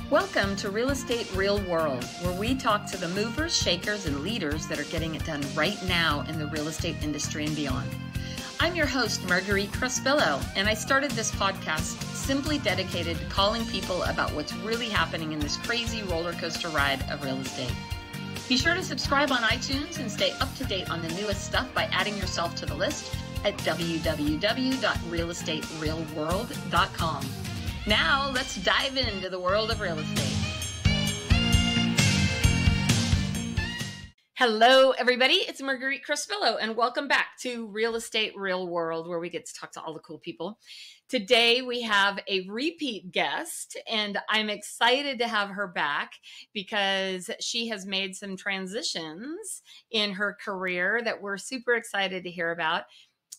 Welcome to Real Estate Real World, where we talk to the movers, shakers, and leaders that are getting it done right now in the real estate industry and beyond. I'm your host, Marguerite Crespillo, and I started this podcast simply dedicated to calling people about what's really happening in this crazy roller coaster ride of real estate. Be sure to subscribe on iTunes and stay up to date on the newest stuff by adding yourself to the list at www.realestaterealworld.com. Now, let's dive into the world of real estate. Hello, everybody. It's Marguerite Crespillo, and welcome back to Real Estate Real World, where we get to talk to all the cool people. Today, we have a repeat guest, and I'm excited to have her back because she has made some transitions in her career that we're super excited to hear about.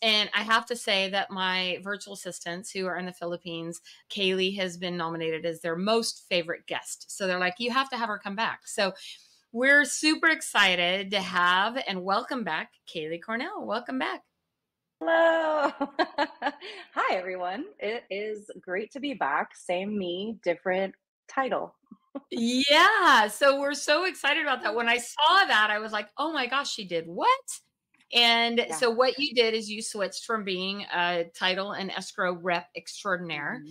And I have to say that my virtual assistants who are in the Philippines, Kaelee has been nominated as their most favorite guest. So they're like, you have to have her come back. So we're super excited to have and welcome back Kaelee Cornell. Welcome back. Hello. Hi, everyone. It is great to be back. Same me, different title. Yeah. So we're so excited about that. When I saw that, I was like, oh my gosh, she did what? And so what you did is you switched from being a title and escrow rep extraordinaire,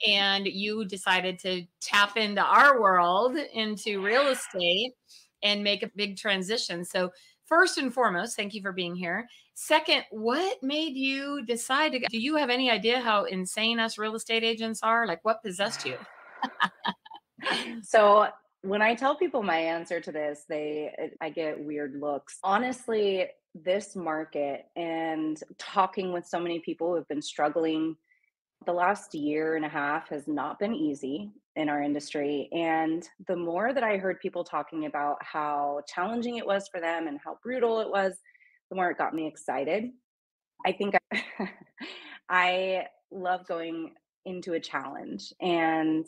and you decided to tap into our world, into real estate, and make a big transition. So first and foremost, thank you for being here. Second, what made you decide to go? Do you have any idea how insane us real estate agents are? Like, what possessed you? So when I tell people my answer to this, I get weird looks. Honestly, this market and talking with so many people who have been struggling the last year and a half has not been easy in our industry. And the more that I heard people talking about how challenging it was for them and how brutal it was, the more it got me excited. I think I love going into a challenge. And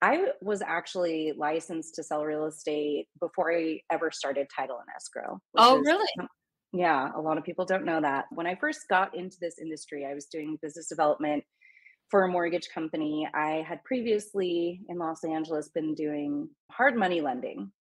I was actually licensed to sell real estate before I ever started title and escrow. Really? Yeah, a lot of people don't know that. When I first got into this industry, I was doing business development for a mortgage company. I had previously in Los Angeles been doing hard money lending.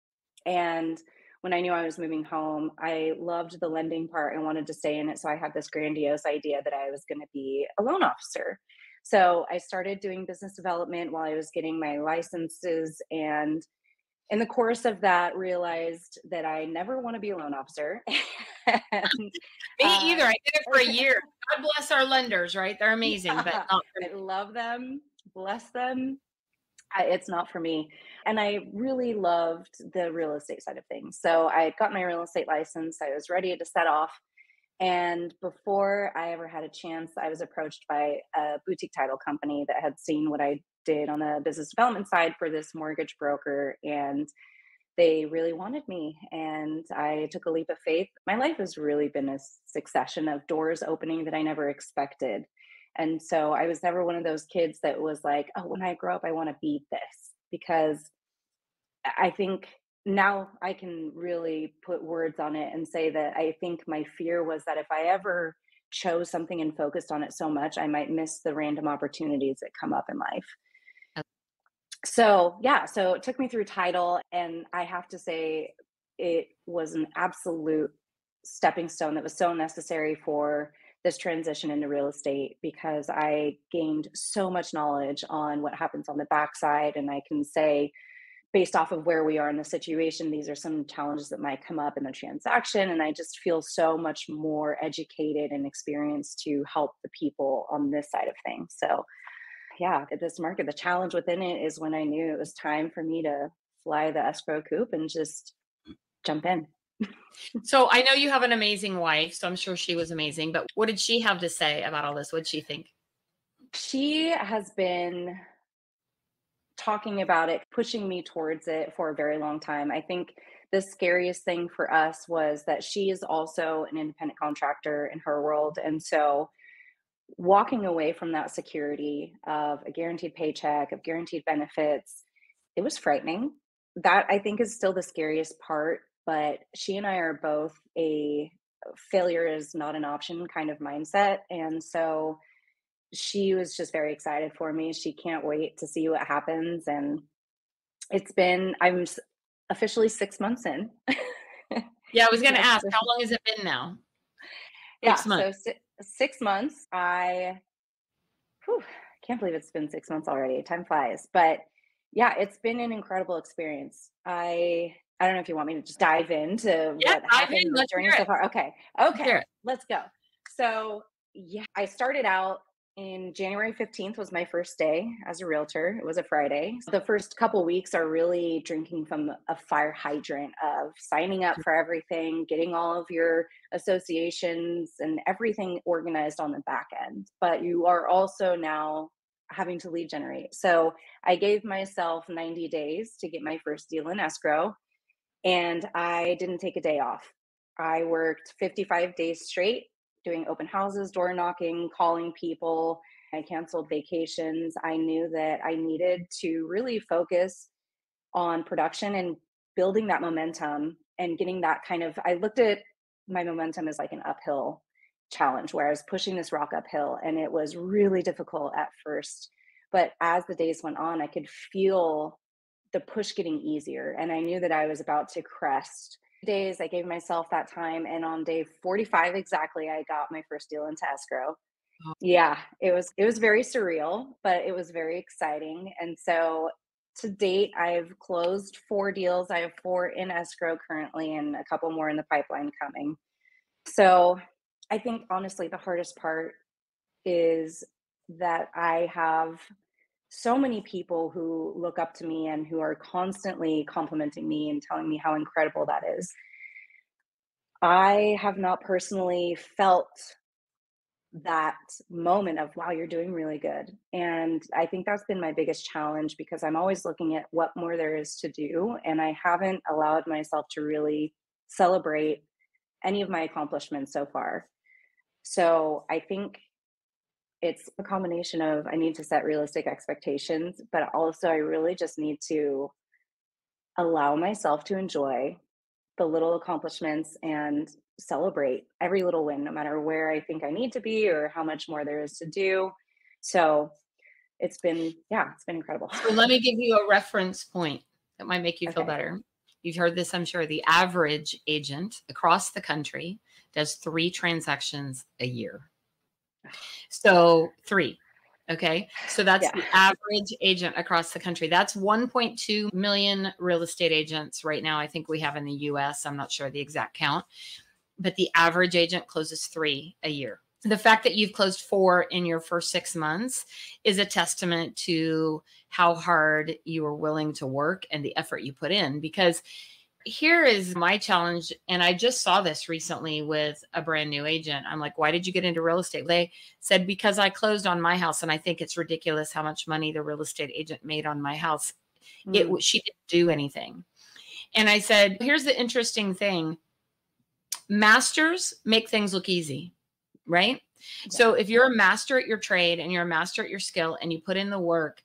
And when I knew I was moving home, I loved the lending part and wanted to stay in it. So I had this grandiose idea that I was going to be a loan officer. So I started doing business development while I was getting my licenses, and in the course of that realized that I never want to be a loan officer. Me either. I did it for a year. God bless our lenders, right? They're amazing, but not for me. I love them. Bless them. It's not for me. And I really loved the real estate side of things. So I got my real estate license. I was ready to set off. And before I ever had a chance, I was approached by a boutique title company that had seen what I did on the business development side for this mortgage broker. And they really wanted me. And I took a leap of faith. My life has really been a succession of doors opening that I never expected. And so I was never one of those kids that was like, oh, when I grow up, I want to be this. Because I think now I can really put words on it and say that I think my fear was that if I ever chose something and focused on it so much, I might miss the random opportunities that come up in life. So it took me through title, and I have to say it was an absolute stepping stone that was so necessary for this transition into real estate, because I gained so much knowledge on what happens on the backside. And I can say, based off of where we are in the situation, these are some challenges that might come up in the transaction. And I just feel so much more educated and experienced to help the people on this side of things. So yeah, this market, the challenge within it is when I knew it was time for me to fly the escrow coop and just jump in. So I know you have an amazing wife, so I'm sure she was amazing, but what did she have to say about all this? What did she think? She has been talking about it, pushing me towards it for a very long time. I think the scariest thing for us was that she is also an independent contractor in her world. And so walking away from that security of a guaranteed paycheck, of guaranteed benefits, it was frightening. That I think is still the scariest part, but she and I are both a failure is not an option kind of mindset. And so she was just very excited for me. She can't wait to see what happens. And officially 6 months in. Yeah, I was going to Yes. ask, how long has it been now? Yeah. 6 months. So 6 months. Whew, can't believe it's been 6 months already. Time flies. But yeah, it's been an incredible experience. I don't know if you want me to just dive into Yeah, what dive happened, in. the Let's journey hear so it. far. Okay. Let's hear Okay. it. Let's go. So yeah, I started out in January 15th was my first day as a realtor. It was a Friday. The first couple weeks are really drinking from a fire hydrant of signing up for everything, getting all of your associations and everything organized on the back end. But you are also now having to lead generate. So I gave myself 90 days to get my first deal in escrow, and I didn't take a day off. I worked 55 days straight doing open houses, door knocking, calling people. I canceled vacations. I knew that I needed to really focus on production and building that momentum and getting that kind of, I looked at my momentum as like an uphill challenge where I was pushing this rock uphill, and it was really difficult at first. But as the days went on, I could feel the push getting easier. And I knew that I was about to crest. Days I gave myself that time. And on day 45 exactly, I got my first deal into escrow. Yeah, it was very surreal, but it was very exciting. And so to date, I've closed 4 deals. I have 4 in escrow currently and a couple more in the pipeline coming. So I think honestly, the hardest part is that I have so many people who look up to me and who are constantly complimenting me and telling me how incredible that is. I have not personally felt that moment of, wow, you're doing really good. And I think that's been my biggest challenge because I'm always looking at what more there is to do. And I haven't allowed myself to really celebrate any of my accomplishments so far. So I think it's a combination of I need to set realistic expectations, but also I really just need to allow myself to enjoy the little accomplishments and celebrate every little win, no matter where I think I need to be or how much more there is to do. So yeah, it's been incredible. So let me give you a reference point that might make you feel Okay. better. You've heard this, I'm sure. The average agent across the country does 3 transactions a year. So 3. Okay. So that's Yeah. the average agent across the country. That's 1.2 million real estate agents right now. I think we have in the US. I'm not sure the exact count, but the average agent closes 3 a year. The fact that you've closed 4 in your first 6 months is a testament to how hard you are willing to work and the effort you put in. Because here is my challenge. And I just saw this recently with a brand new agent. I'm like, why did you get into real estate? They said, because I closed on my house. And I think it's ridiculous how much money the real estate agent made on my house. Mm, She didn't do anything. And I said, here's the interesting thing. Masters make things look easy, right? yeah. So if you're a master at your trade and you're a master at your skill and you put in the work,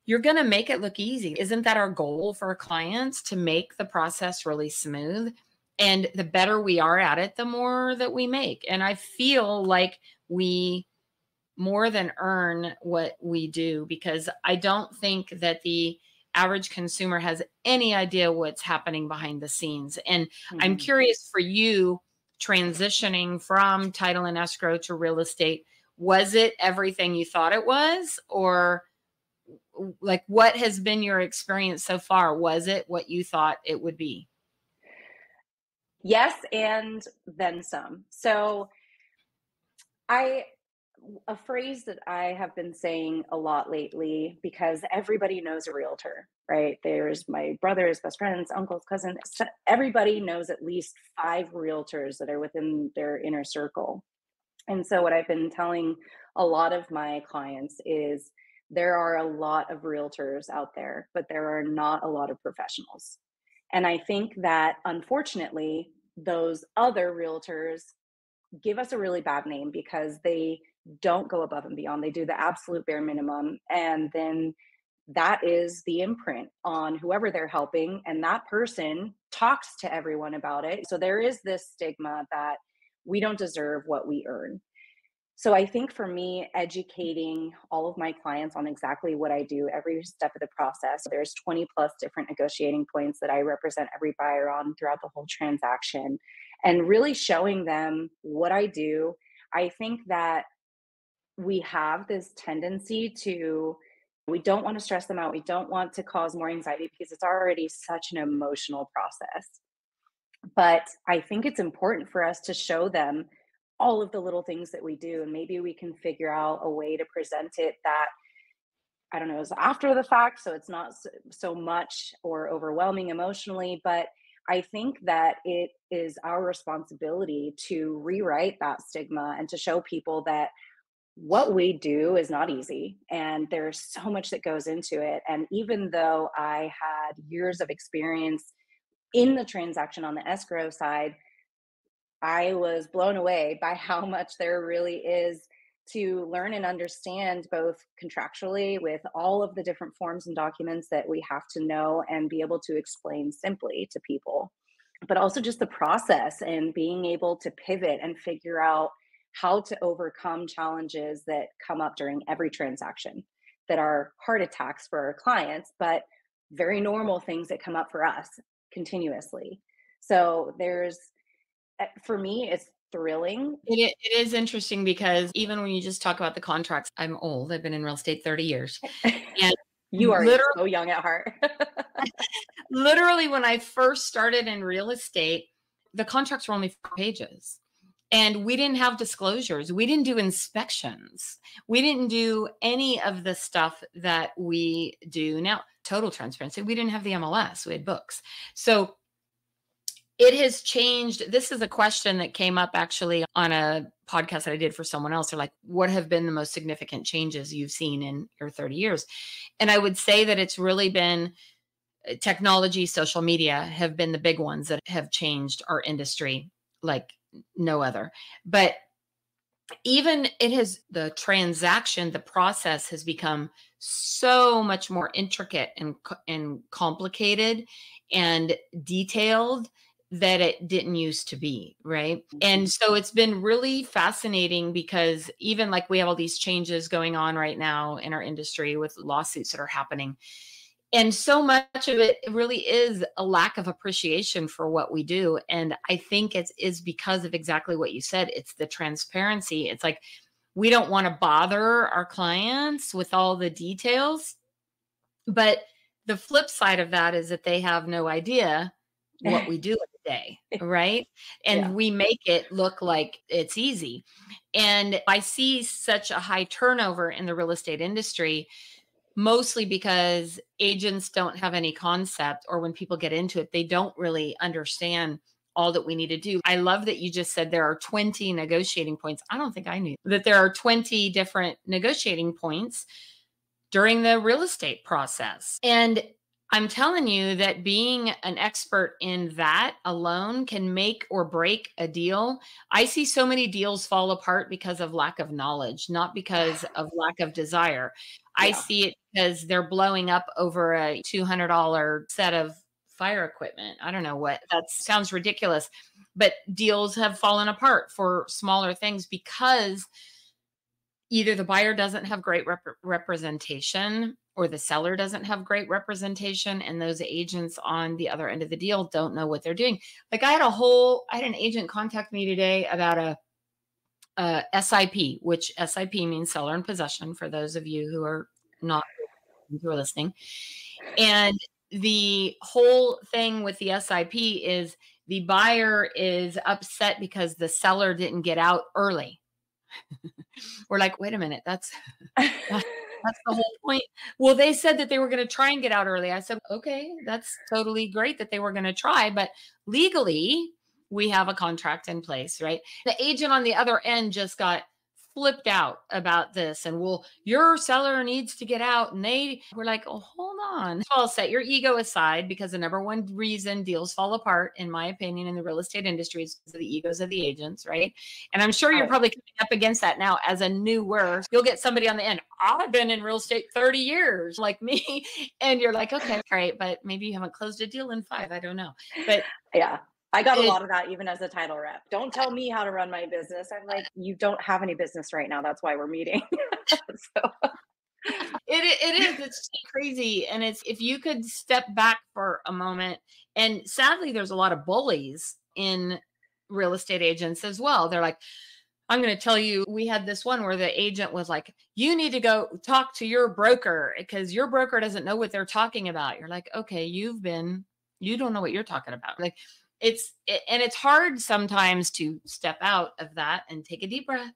you're going to make it look easy. Isn't that our goal for our clients, to make the process really smooth? And the better we are at it, the more that we make. And I feel like we more than earn what we do, because I don't think that the average consumer has any idea what's happening behind the scenes. And I'm Mhm. curious for you, transitioning from title and escrow to real estate, was it everything you thought it was? Or like, what has been your experience so far? Was it what you thought it would be? Yes, and then some. So I a phrase that I have been saying a lot lately because everybody knows a realtor, right? There's my brothers, best friends, uncles, cousins. Everybody knows at least 5 realtors that are within their inner circle. And so what I've been telling a lot of my clients is there are a lot of realtors out there, but there are not a lot of professionals. And I think that unfortunately, those other realtors give us a really bad name because they don't go above and beyond. They do the absolute bare minimum. And then that is the imprint on whoever they're helping. And that person talks to everyone about it. So there is this stigma that we don't deserve what we earn. So I think for me, educating all of my clients on exactly what I do every step of the process. There's 20 plus different negotiating points that I represent every buyer on throughout the whole transaction, and really showing them what I do. I think that we have this tendency to, we don't want to stress them out. We don't want to cause more anxiety because it's already such an emotional process. But I think it's important for us to show them all of the little things that we do. And maybe we can figure out a way to present it that, I don't know, is after the fact. So it's not so much or overwhelming emotionally. But I think that it is our responsibility to rewrite that stigma and to show people that what we do is not easy and there's so much that goes into it. And even though I had years of experience in the transaction on the escrow side, I was blown away by how much there really is to learn and understand, both contractually with all of the different forms and documents that we have to know and be able to explain simply to people, but also just the process and being able to pivot and figure out how to overcome challenges that come up during every transaction that are heart attacks for our clients, but very normal things that come up for us continuously. So there's, for me, it's thrilling. It is interesting because even when you just talk about the contracts, I'm old. I've been in real estate 30 years. And You are literally, so young at heart. literally, when I first started in real estate, the contracts were only 4 pages. And we didn't have disclosures. We didn't do inspections. We didn't do any of the stuff that we do now. Total transparency. We didn't have the MLS. We had books. So it has changed. This is a question that came up actually on a podcast that I did for someone else. They're like, what have been the most significant changes you've seen in your 30 years? And I would say that it's really been technology, social media have been the big ones that have changed our industry like no other. But even it has, the transaction, the process has become so much more intricate and complicated and detailed that it didn't used to be, right? And so it's been really fascinating because even like we have all these changes going on right now in our industry with lawsuits that are happening. And so much of it really is a lack of appreciation for what we do. And I think it is because of exactly what you said. It's the transparency. It's like, we don't want to bother our clients with all the details. But the flip side of that is that they have no idea what we do every day, right? And Yeah. we make it look like it's easy. And I see such a high turnover in the real estate industry, mostly because agents don't have any concept, or when people get into it, they don't really understand all that we need to do. I love that you just said there are 20 negotiating points. I don't think I knew that there are 20 different negotiating points during the real estate process. And I'm telling you that being an expert in that alone can make or break a deal. I see so many deals fall apart because of lack of knowledge, not because of lack of desire. I Yeah. see it because they're blowing up over a $200 set of fire equipment. I don't know what, that sounds ridiculous, but deals have fallen apart for smaller things because either the buyer doesn't have great representation or the seller doesn't have great representation, and those agents on the other end of the deal don't know what they're doing. Like I had an agent contact me today about a SIP, which SIP means seller in possession for those of you who are not, who are listening. And the whole thing with the SIP is the buyer is upset because the seller didn't get out early. We're like, wait a minute, that's the whole point. Well, they said that they were going to try and get out early. I said, okay, that's totally great that they were going to try, but legally we have a contract in place, right? The agent on the other end just got flipped out about this, and well, your seller needs to get out. And we're like, oh, hold on. Well, set your ego aside, because the number one reason deals fall apart, in my opinion, in the real estate industry is because of the egos of the agents, right? And I'm sure you're Right. probably coming up against that now as a newer. You'll get somebody on the end. I've been in real estate 30 years, like me. And you're like, okay, all right, but maybe you haven't closed a deal in 5. I don't know. But Yeah. I got a it, lot of that even as a title rep. Don't tell me how to run my business. I'm like, you don't have any business right now. That's why we're meeting. So, it is. It's crazy. And it's, if you could step back for a moment, and sadly, there's a lot of bullies in real estate agents as well. They're like, I'm going to tell you, we had this one where the agent was like, you need to go talk to your broker because your broker doesn't know what they're talking about. You're like, okay, you don't know what you're talking about. Like, and it's hard sometimes to step out of that and take a deep breath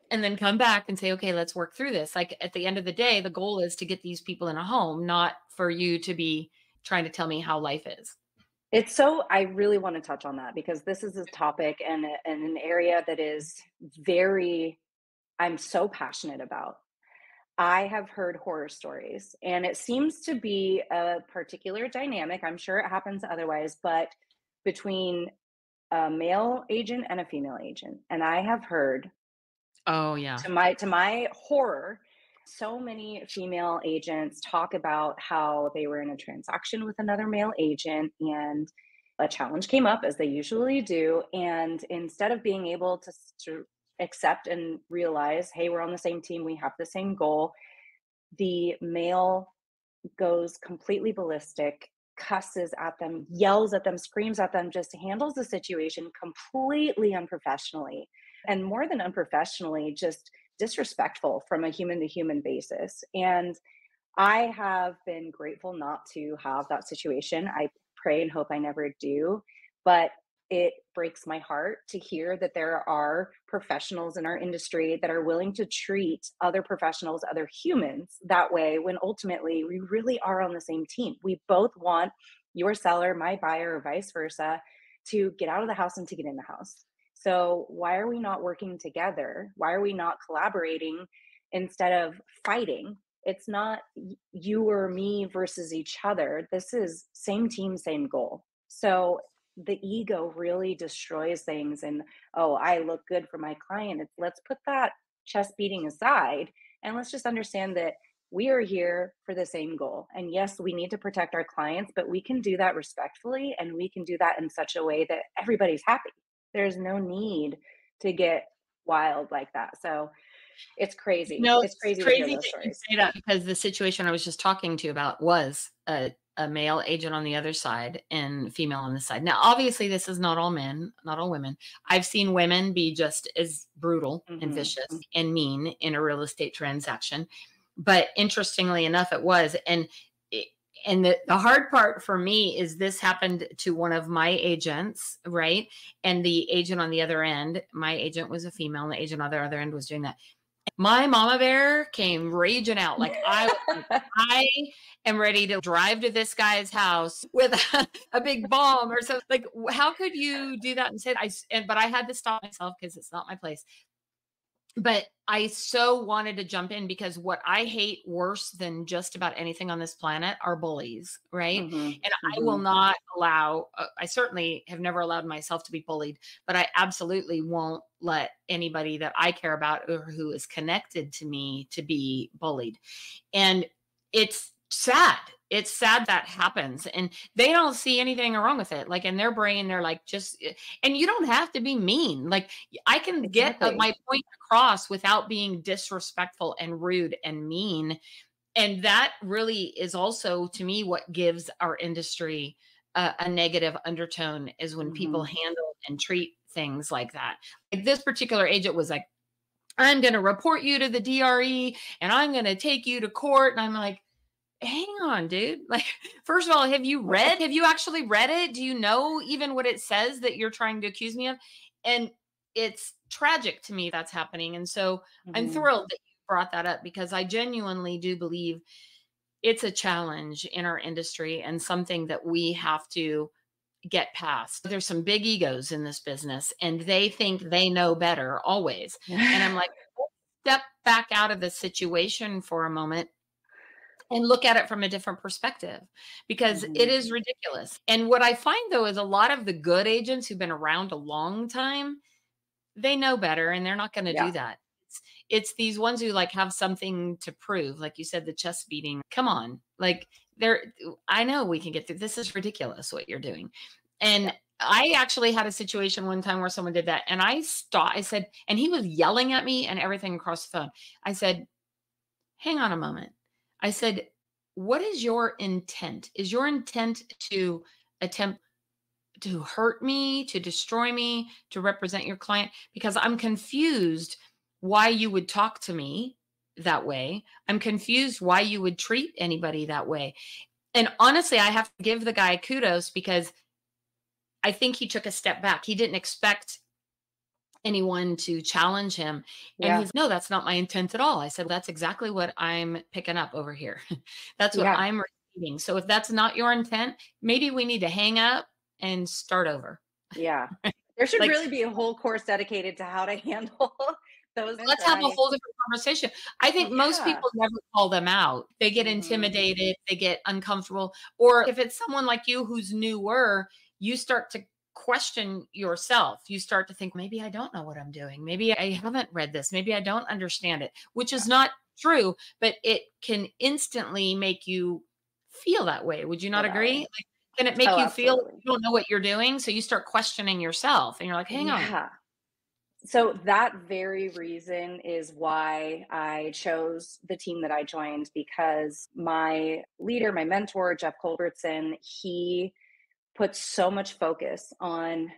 and then come back and say, okay, let's work through this. Like, at the end of the day, the goal is to get these people in a home, not for you to be trying to tell me how life is. I really want to touch on that because this is a topic and an area that is I'm so passionate about. I have heard horror stories, and it seems to be a particular dynamic. I'm sure it happens otherwise, but between a male agent and a female agent. And I have heard, Oh yeah. to my horror, so many female agents talk about how they were in a transaction with another male agent and a challenge came up, as they usually do, and instead of being able to accept and realize, hey, we're on the same team, we have the same goal, the male goes completely ballistic, cusses at them, yells at them, screams at them, just handles the situation completely unprofessionally. And more than unprofessionally, just disrespectful from a human to human basis. And I have been grateful not to have that situation. I pray and hope I never do. But it breaks my heart to hear that there are professionals in our industry that are willing to treat other professionals, other humans that way, when ultimately we really are on the same team. We both want your seller, my buyer, or vice versa, to get out of the house and to get in the house. So, why are we not working together? Why are we not collaborating instead of fighting? It's not you or me versus each other. This is same team, same goal. So the ego really destroys things. And, oh, I look good for my client. Let's put that chest beating aside and let's just understand that we are here for the same goal. And yes, we need to protect our clients, but we can do that respectfully and we can do that in such a way that everybody's happy. There's no need to get wild like that. So it's crazy. No, It's it's crazy to hear crazy those that you stories. say that, because the situation I was just talking to you about was a male agent on the other side and female on this side. Now, obviously, this is not all men, not all women. I've seen women be just as brutal and Mhm. vicious and mean in a real estate transaction. But interestingly enough, it was. It- and the hard part for me is this happened to one of my agents, right? And the agent on the other end, my agent was a female, and the agent on the other end was doing that. My mama bear came raging out. Like, I am ready to drive to this guy's house with a big bomb or something. Like, how could you do that? And said, but I had to stop myself because it's not my place. But I so wanted to jump in, because what I hate worse than just about anything on this planet are bullies, right? Mhm. And I will Mhm. not allow, I certainly have never allowed myself to be bullied, but I absolutely won't let anybody that I care about or who is connected to me to be bullied. And it's sad. It's sad that happens. And they don't see anything wrong with it. Like, in their brain, they're like, just, and you don't have to be mean. Like, I can get Exactly. my point across without being disrespectful and rude and mean. And that really is also, to me, what gives our industry a negative undertone, is when people Mhm. handle and treat things like that. Like, this particular agent was like, I'm going to report you to the DRE and I'm going to take you to court. And I'm like, hang on, dude. Like, first of all, have you actually read it? Do you know even what it says that you're trying to accuse me of? And it's tragic to me that's happening. And so I'm Mhm. thrilled that you brought that up, because I genuinely do believe it's a challenge in our industry and something that we have to get past. There's some big egos in this business and they think they know better always. And I'm like, step back out of the situation for a moment and look at it from a different perspective because it Mhm. is ridiculous. And what I find though is a lot of the good agents who've been around a long time, they know better and they're not going to do Yeah. that. It's these ones who like have something to prove. Like you said, the chest beating. Come on. Like there, I know we can get through. This is ridiculous what you're doing. Yeah. And I actually had a situation one time where someone did that and I stopped. I said, and he was yelling at me and everything across the phone. I said, hang on a moment. I said, what is your intent? Is your intent to attempt to hurt me, to destroy me, to represent your client? Because I'm confused why you would talk to me that way. I'm confused why you would treat anybody that way. And honestly, I have to give the guy kudos because I think he took a step back. He didn't expect anyone to challenge him. And Yeah. he's, no, that's not my intent at all. I said, that's exactly what I'm picking up over here. That's what Yeah. I'm receiving. So if that's not your intent, maybe we need to hang up and start over. Yeah. There should Like, really be a whole course dedicated to how to handle those things, let's and have a I whole different conversation. I think most yeah. people never call them out. They get Mhm. intimidated, they get uncomfortable. Or if it's someone like you who's newer, you start to question yourself. You start to think, maybe I don't know what I'm doing. Maybe I haven't read this. Maybe I don't understand it, which is not true, but it can instantly make you feel that way. Would you not Feel that agree? way. Like, can it make Oh, you feel like absolutely. you don't know what you're doing? So you start questioning yourself and you're like, hang on. Yeah. So that very reason is why I chose the team that I joined, because my leader, my mentor, Jeff Culbertson, he puts so much focus on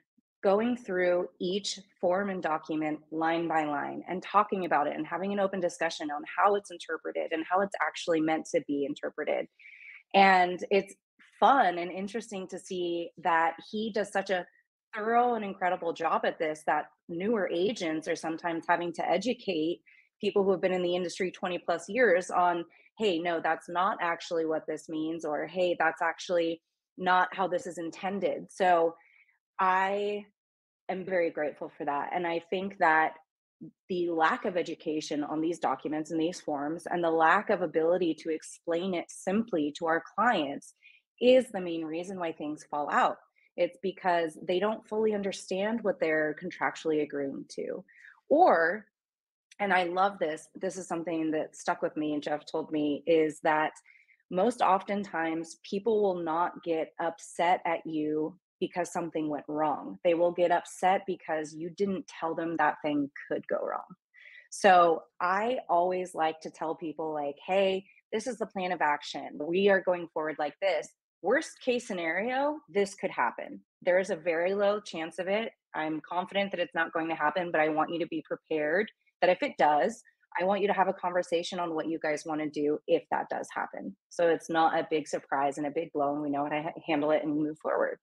going through each form and document line by line and talking about it and having an open discussion on how it's interpreted and how it's actually meant to be interpreted. And it's fun and interesting to see that he does such a thorough and incredible job at this that newer agents are sometimes having to educate people who have been in the industry 20 plus years on, hey, no, that's not actually what this means, or hey, that's actually not how this is intended. So I am very grateful for that. And I think that the lack of education on these documents and these forms and the lack of ability to explain it simply to our clients is the main reason why things fall out. It's because they don't fully understand what they're contractually agreeing to. Or, and I love this, this is something that stuck with me and Jeff told me, is that most oftentimes people will not get upset at you because something went wrong. They will get upset because you didn't tell them that thing could go wrong. So I always like to tell people, like, hey, this is the plan of action. We are going forward like this. Worst case scenario, this could happen. There is a very low chance of it. I'm confident that it's not going to happen, but I want you to be prepared that if it does, I want you to have a conversation on what you guys want to do if that does happen. So it's not a big surprise and a big blow, and we know how to handle it and move forward.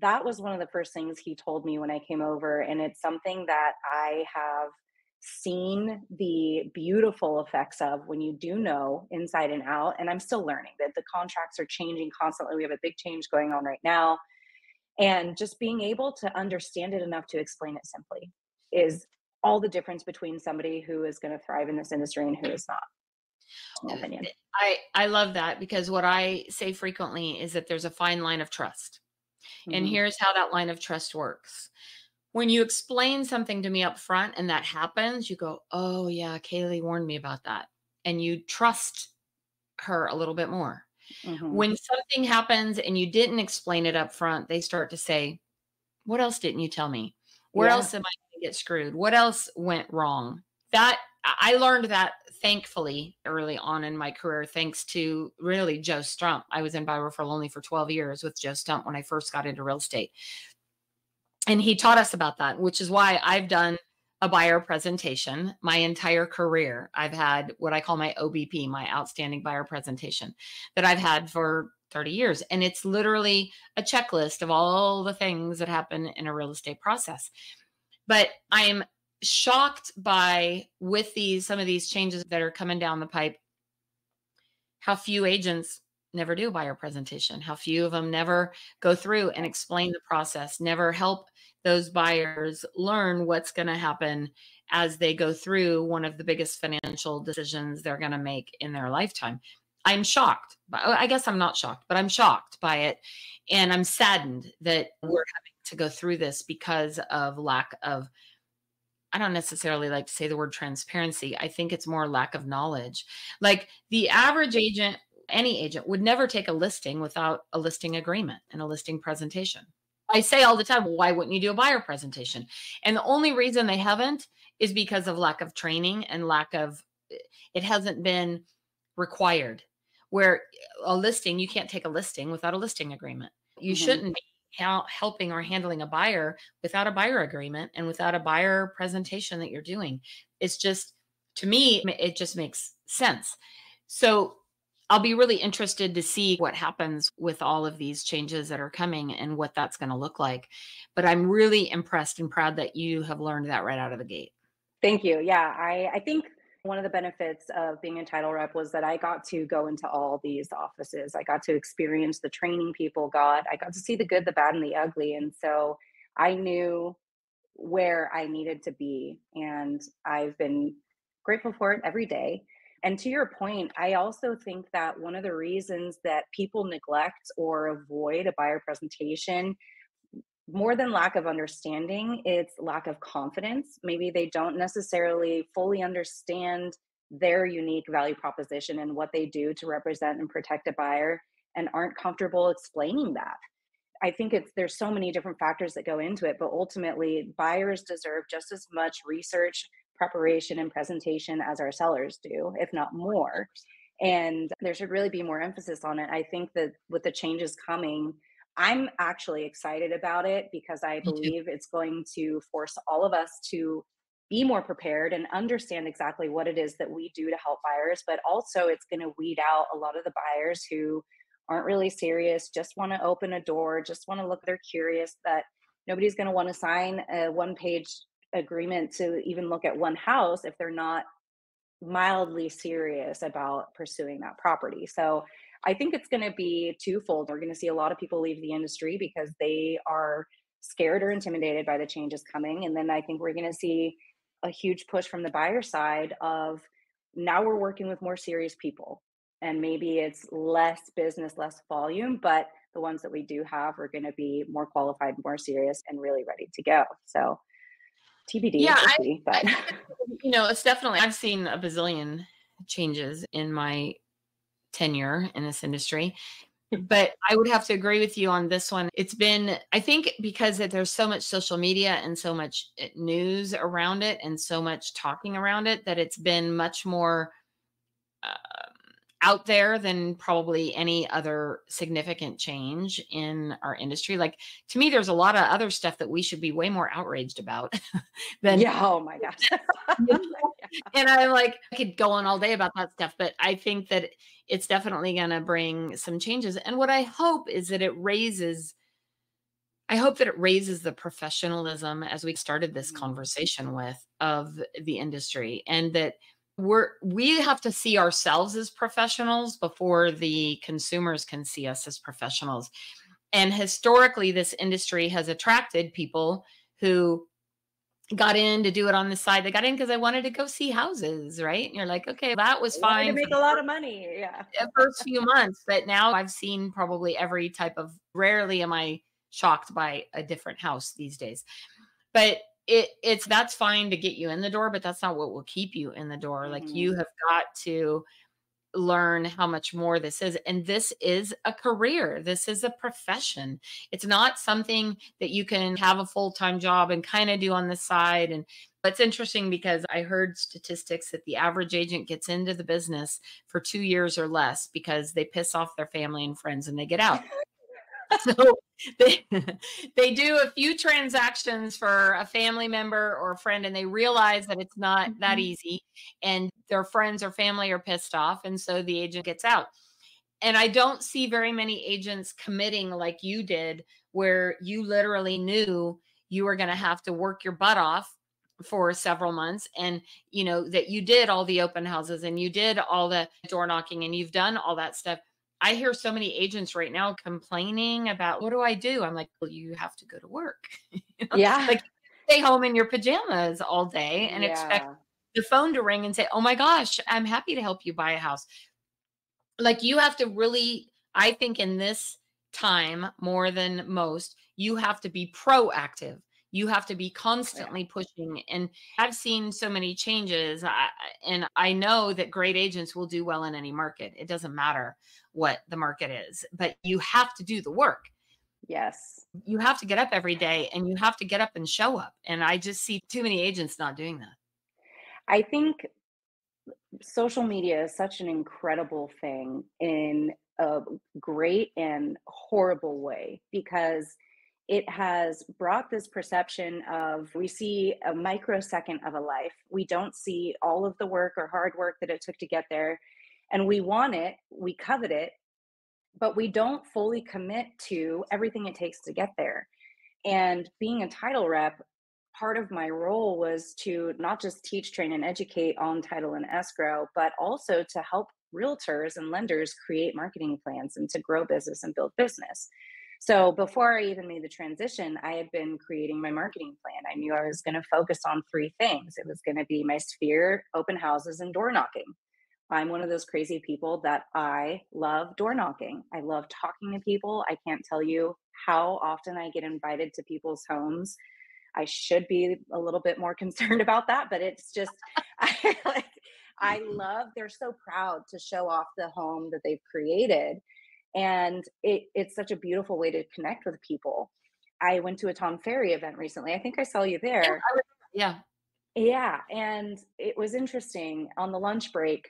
That was one of the first things he told me when I came over. And it's something that I have seen the beautiful effects of when you do know inside and out. And I'm still learning that the contracts are changing constantly. We have a big change going on right now. And just being able to understand it enough to explain it simply is all the difference between somebody who is going to thrive in this industry and who is not, in my opinion. I love that because what I say frequently is that there's a fine line of trust. And Hmm. here's how that line of trust works. When you explain something to me up front and that happens, you go, "Oh yeah, Kaelee warned me about that." And you trust her a little bit more. Hmm. When something happens and you didn't explain it up front, they start to say, "What else didn't you tell me? Where Yeah. else am I going to get screwed? What else went wrong?" That I learned that thankfully early on in my career, thanks to really Joe Strump. I was in buy referral only for 12 years with Joe Stump when I first got into real estate. And he taught us about that, which is why I've done a buyer presentation my entire career. I've had what I call my OBP, my outstanding buyer presentation, that I've had for 30 years. And it's literally a checklist of all the things that happen in a real estate process. But I'm shocked by with these some of these changes that are coming down the pipe, how few agents never do a buyer presentation? How few of them never go through and explain the process, never help those buyers learn what's going to happen as they go through one of the biggest financial decisions they're going to make in their lifetime. I'm shocked. I guess I'm not shocked, but I'm shocked by it. And I'm saddened that we're having to go through this because of lack of, I don't necessarily like to say the word transparency. I think it's more lack of knowledge. Like the average agent, any agent would never take a listing without a listing agreement and a listing presentation. I say all the time, well, why wouldn't you do a buyer presentation? And the only reason they haven't is because of lack of training and lack of, it hasn't been required. Where a listing, you can't take a listing without a listing agreement. You shouldn't be helping or handling a buyer without a buyer agreement and without a buyer presentation that you're doing. It's just, to me, it just makes sense. So I'll be really interested to see what happens with all of these changes that are coming and what that's going to look like. But I'm really impressed and proud that you have learned that right out of the gate. Thank you. Yeah, I think one of the benefits of being a title rep was that I got to go into all these offices. I got to experience the training people got. I got to see the good, the bad, and the ugly. And so I knew where I needed to be. And I've been grateful for it every day. And to your point, I also think that one of the reasons that people neglect or avoid a buyer presentation, more than lack of understanding, it's lack of confidence. Maybe they don't necessarily fully understand their unique value proposition and what they do to represent and protect a buyer and aren't comfortable explaining that. I think there's so many different factors that go into it, but ultimately buyers deserve just as much research, preparation, and presentation as our sellers do, if not more. And there should really be more emphasis on it. I think that with the changes coming, I'm actually excited about it because I Me too. believe it's going to force all of us to be more prepared and understand exactly what it is that we do to help buyers. But also, it's going to weed out a lot of the buyers who aren't really serious, just want to open a door, just want to look, they're curious, that nobody's going to want to sign a one-page agreement to even look at one house if they're not mildly serious about pursuing that property. So I think it's going to be twofold. We're going to see a lot of people leave the industry because they are scared or intimidated by the changes coming. And then I think we're going to see a huge push from the buyer side of, now we're working with more serious people. And maybe it's less business, less volume, but the ones that we do have are going to be more qualified, more serious, and really ready to go. So TBD, Yeah, we'll see. I But think it's definitely, I've seen a bazillion changes in my tenure in this industry. But I would have to agree with you on this one. It's been, I think, because there's so much social media and so much news around it and so much talking around it, that it's been much more out there than probably any other significant change in our industry. Like, to me, there's a lot of other stuff that we should be way more outraged about than, yeah, oh my gosh. you know? And I'm like, I could go on all day about that stuff, but I think that it's definitely going to bring some changes. And what I hope is that I hope that it raises the professionalism, as we started this Mhm. conversation with, of the industry, and that we have to see ourselves as professionals before the consumers can see us as professionals. And historically, this industry has attracted people who got in to do it on the side. They got in because they wanted to go see houses, right? And you're like, okay, that was I wanted to fine for make a lot of money. Yeah. the first few months, but now I've seen probably every type of, rarely am I shocked by a different house these days. But it's that's fine to get you in the door, but that's not what will keep you in the door. Like, Mhm. you have got to learn how much more this is. And this is a career. This is a profession. It's not something that you can have a full-time job and kind of do on the side. And it's interesting because I heard statistics that the average agent gets into the business for 2 years or less because they piss off their family and friends and they get out. So they they do a few transactions for a family member or a friend, and they realize that it's not that Mhm. easy, and their friends or family are pissed off, and so the agent gets out. And I don't see very many agents committing like you did, where you literally knew you were going to have to work your butt off for several months, and that you did all the open houses and you did all the door knocking and you've done all that stuff, I hear so many agents right now complaining about, what do I do? I'm like, well, you have to go to work. Yeah. Like, stay home in your pajamas all day and expect Yeah. the phone to ring and say, oh my gosh, I'm happy to help you buy a house. Like, you have to really, I think in this time more than most, you have to be proactive. You have to be Yeah. constantly pushing. And I've seen so many changes. And I know that great agents will do well in any market. It doesn't matter what the market is, but you have to do the work. Yes. You have to get up every day and you have to get up and show up. And I just see too many agents not doing that. I think social media is such an incredible thing in a great and horrible way because it has brought this perception of we see a microsecond of a life. We don't see all of the work or hard work that it took to get there. And we want it, we covet it, but we don't fully commit to everything it takes to get there. And being a title rep, part of my role was to not just teach, train, and educate on title and escrow, but also to help realtors and lenders create marketing plans and to grow business and build business. So before I even made the transition, I had been creating my marketing plan. I knew I was going to focus on three things. It was going to be my sphere, open houses, and door knocking. I'm one of those crazy people that I love door knocking. I love talking to people. I can't tell you how often I get invited to people's homes. I should be a little bit more concerned about that, but it's just I like I love they're so proud to show off the home that they've created. And it's such a beautiful way to connect with people. I went to a Tom Ferry event recently. I think I saw you Yeah. there. Yeah. Yeah. And it was interesting. On the lunch break,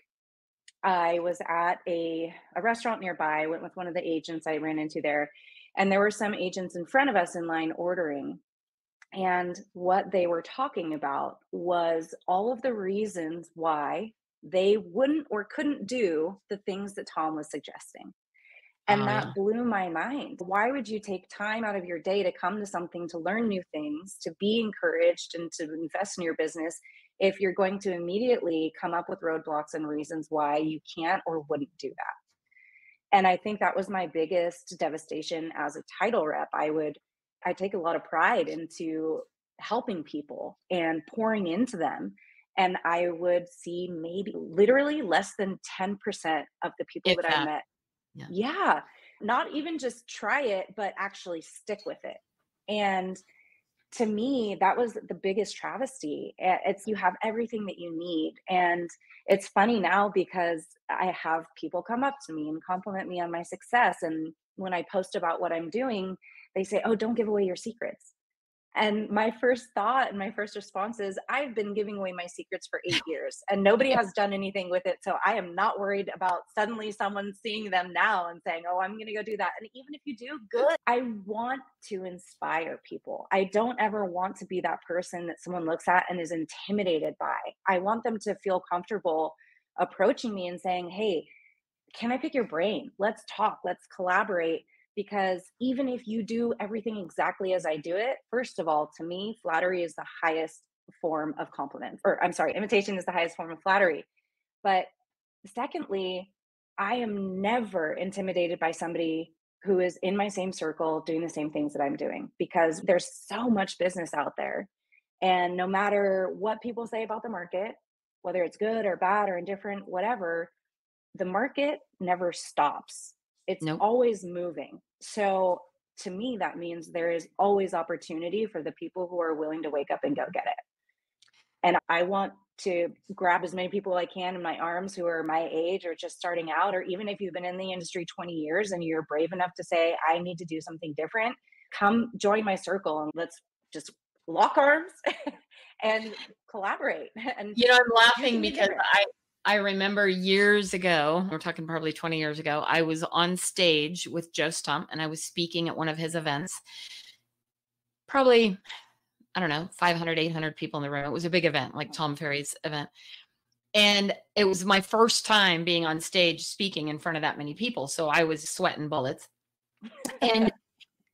I was at a restaurant nearby. I went with one of the agents I ran into there, and there were some agents in front of us in line ordering. And what they were talking about was all of the reasons why they wouldn't or couldn't do the things that Tom was suggesting. And Oh, yeah. that blew my mind. Why would you take time out of your day to come to something to learn new things, to be encouraged, and to invest in your business if you're going to immediately come up with roadblocks and reasons why you can't or wouldn't do that? And I think that was my biggest devastation as a title rep. I take a lot of pride into helping people and pouring into them. And I would see maybe literally less than 10% of the people If that I that. met. Yeah. Yeah, not even just try it, but actually stick with it. And to me, that was the biggest travesty. It's you have everything that you need. And it's funny now because I have people come up to me and compliment me on my success. And when I post about what I'm doing, they say, "Oh, don't give away your secrets." And my first thought and my first response is, I've been giving away my secrets for 8 years and nobody has done anything with it. So I am not worried about suddenly someone seeing them now and saying, "Oh, I'm going to go do that." And even if you do, good. I want to inspire people. I don't ever want to be that person that someone looks at and is intimidated by. I want them to feel comfortable approaching me and saying, "Hey, can I pick your brain? Let's talk, let's collaborate." Because even if you do everything exactly as I do it, first of all, to me, flattery is the highest form of compliment, or I'm sorry, imitation is the highest form of flattery. But secondly, I am never intimidated by somebody who is in my same circle doing the same things that I'm doing because there's so much business out there. And no matter what people say about the market, whether it's good or bad or indifferent, whatever, the market never stops. It's Nope. always moving. So to me, that means there is always opportunity for the people who are willing to wake up and go get it. And I want to grab as many people I can in my arms who are my age or just starting out, or even if you've been in the industry 20 years and you're brave enough to say, "I need to do something different," come join my circle and let's just lock arms and collaborate and I'm do laughing something because different. I remember years ago, we're talking probably 20 years ago, I was on stage with Joe Stump and I was speaking at one of his events. Probably, I don't know, 500, 800 people in the room. It was a big event, like Tom Ferry's event. And it was my first time being on stage speaking in front of that many people. So I was sweating bullets. And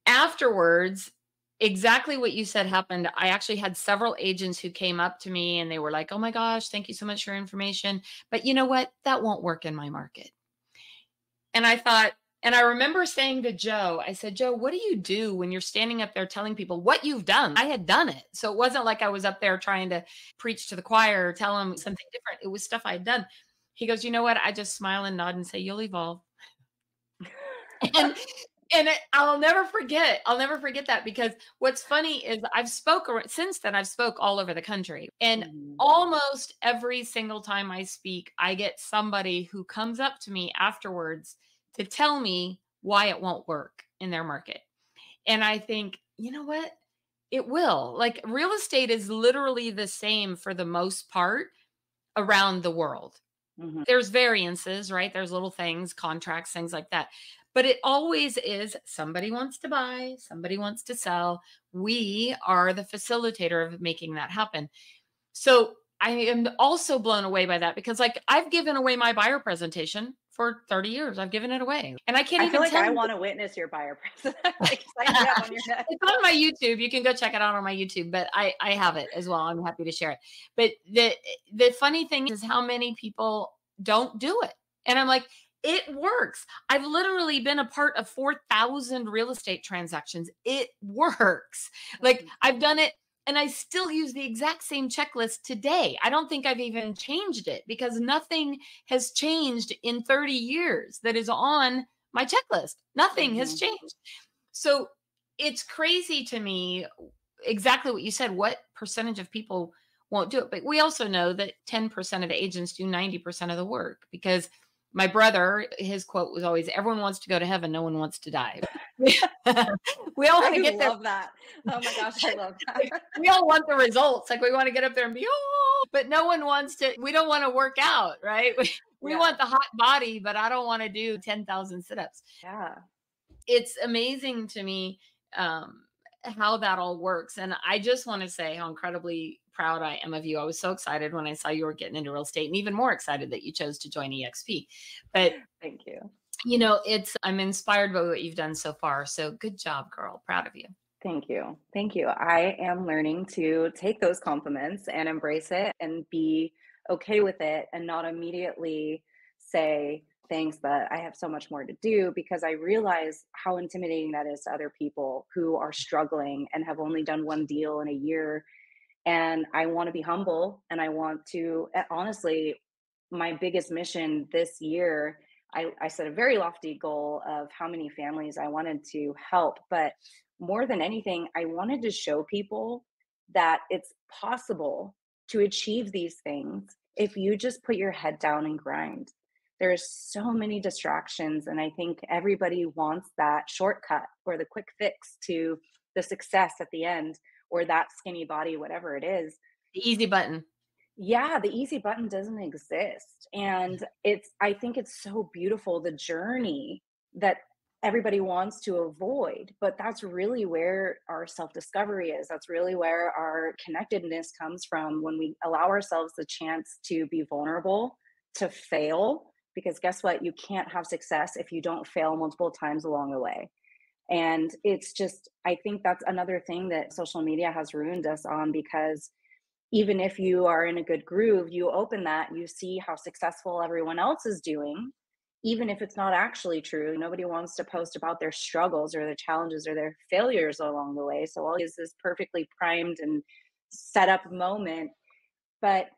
afterwards, exactly what you said happened. I actually had several agents who came up to me and they were like, "Oh my gosh, thank you so much for your information. But you know what? That won't work in my market." And I thought, and I remember saying to Joe, I said, Joe, what do you do when you're standing up there telling people what you've done? I had done it. So it wasn't like I was up there trying to preach to the choir or tell them something different. It was stuff I had done. He goes, you know what? I just smile and nod and say, you'll evolve. And I'll never forget. I'll never forget that, because what's funny is since then I've spoke all over the country, and Mhm. almost every single time I speak, I get somebody who comes up to me afterwards to tell me why it won't work in their market. And I think, you know what? It will. Like, real estate is literally the same for the most part around the world. Mhm. There's variances, right? There's little things, contracts, things like that. But it always is somebody wants to buy, somebody wants to sell. We are the facilitator of making that happen. So I am also blown away by that, because, like, I've given away my buyer presentation for 30 years. I've given it away. And I can't I feel even like tell I you. want to witness your buyer presence. Like, sign me up on your next. It's on my YouTube. You can go check it out on my YouTube, but I have it as well. I'm happy to share it. But the funny thing is how many people don't do it. And I'm like, it works. I've literally been a part of 4,000 real estate transactions. It works. That's Like, I've insane. done it, and I still use the exact same checklist today. I don't think I've even changed it, because nothing has changed in 30 years that is on my checklist. Nothing has Mhm. changed. So it's crazy to me exactly what you said. What percentage of people won't do it? But we also know that 10% of agents do 90% of the work, because my brother, his quote was always, everyone wants to go to heaven, no one wants to die. we all want I to get there. love that. Oh my gosh, I love that. Like, we all want the results. Like, we want to get up there and be, oh, but no one wants to, we don't want to work out, right? We Yeah. want the hot body, but I don't want to do 10,000 sit-ups. Yeah. It's amazing to me, how that all works. And I just want to say how incredibly proud I am of you. I was so excited when I saw you were getting into real estate, and even more excited that you chose to join EXP. But, Thank you. I'm inspired by what you've done so far. So good job, girl. Proud of you. Thank you. Thank you. I am learning to take those compliments and embrace it and be okay with it and not immediately say, thanks, but I have so much more to do, because I realize how intimidating that is to other people who are struggling and have only done one deal in a year. And I want to be humble, and I want to, honestly, my biggest mission this year, I set a very lofty goal of how many families I wanted to help. But more than anything, I wanted to show people that it's possible to achieve these things if you just put your head down and grind. There's so many distractions, and I think everybody wants that shortcut or the quick fix to the success at the end, or that skinny body, whatever it is. The easy button. Yeah, the easy button doesn't exist. And I think it's so beautiful, the journey that everybody wants to avoid. But that's really where our self discovery is. That's really where our connectedness comes from, when we allow ourselves the chance to be vulnerable, to fail. Because guess what? You can't have success if you don't fail multiple times along the way. And it's just, I think that's another thing that social media has ruined us on, because even if you are in a good groove, you open that, you see how successful everyone else is doing, even if it's not actually true. Nobody wants to post about their struggles or their challenges or their failures along the way. So all is this perfectly primed and set up moment. But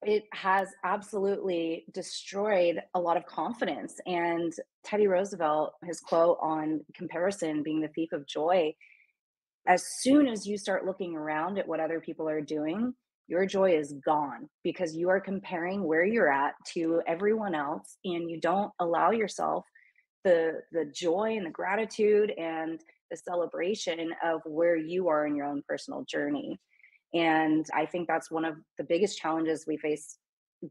it has absolutely destroyed a lot of confidence. And Teddy Roosevelt, his quote on comparison being the thief of joy, as soon as you start looking around at what other people are doing, your joy is gone, because you are comparing where you're at to everyone else, and you don't allow yourself the joy and the gratitude and the celebration of where you are in your own personal journey. And I think that's one of the biggest challenges we face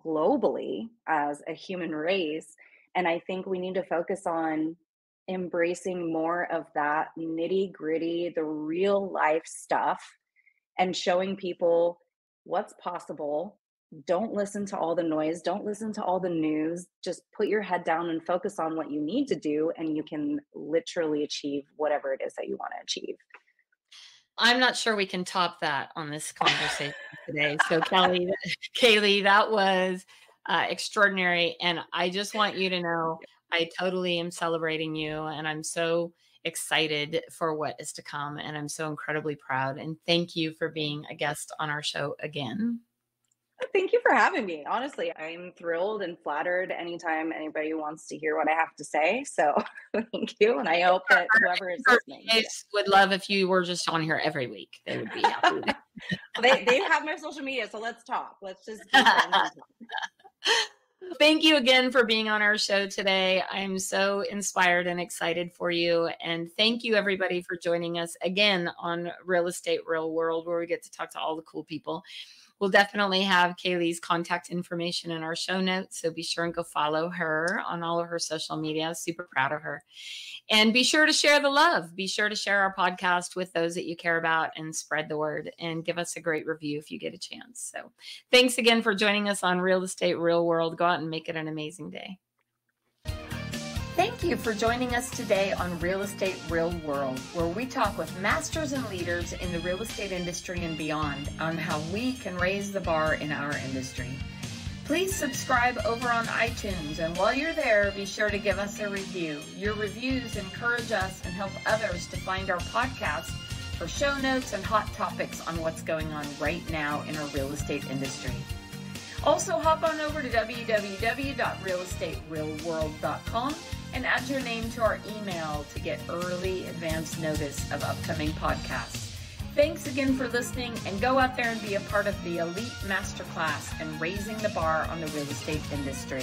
globally as a human race. And I think we need to focus on embracing more of that nitty gritty, the real life stuff, and showing people what's possible. Don't listen to all the noise. Don't listen to all the news. Just put your head down and focus on what you need to do, and you can literally achieve whatever it is that you want to achieve. I'm not sure we can top that on this conversation today. So Kaylee, that was extraordinary. And I just want you to know, I totally am celebrating you, and I'm so excited for what is to come. And I'm so incredibly proud. And thank you for being a guest on our show again. Thank you for having me. Honestly, I'm thrilled and flattered anytime anybody wants to hear what I have to say. So thank you. And I hope that whoever is listening would love if you were just on here every week. They would be happy. They have my social media, so let's talk. Let's just be friends and talk. Thank you again for being on our show today. I'm so inspired and excited for you. And thank you, everybody, for joining us again on Real Estate Real World, where we get to talk to all the cool people. We'll definitely have Kaelee's contact information in our show notes, so be sure and go follow her on all of her social media. Super proud of her. And be sure to share the love. Be sure to share our podcast with those that you care about and spread the word, and give us a great review if you get a chance. So thanks again for joining us on Real Estate Real World. Go out and make it an amazing day. Thank you for joining us today on Real Estate Real World, where we talk with masters and leaders in the real estate industry and beyond on how we can raise the bar in our industry. Please subscribe over on iTunes, and while you're there, be sure to give us a review. Your reviews encourage us and help others to find our podcast for show notes and hot topics on what's going on right now in our real estate industry. Also, hop on over to www.realestaterealworld.com and add your name to our email to get early advance notice of upcoming podcasts. Thanks again for listening, and go out there and be a part of the elite masterclass and raising the bar on the real estate industry.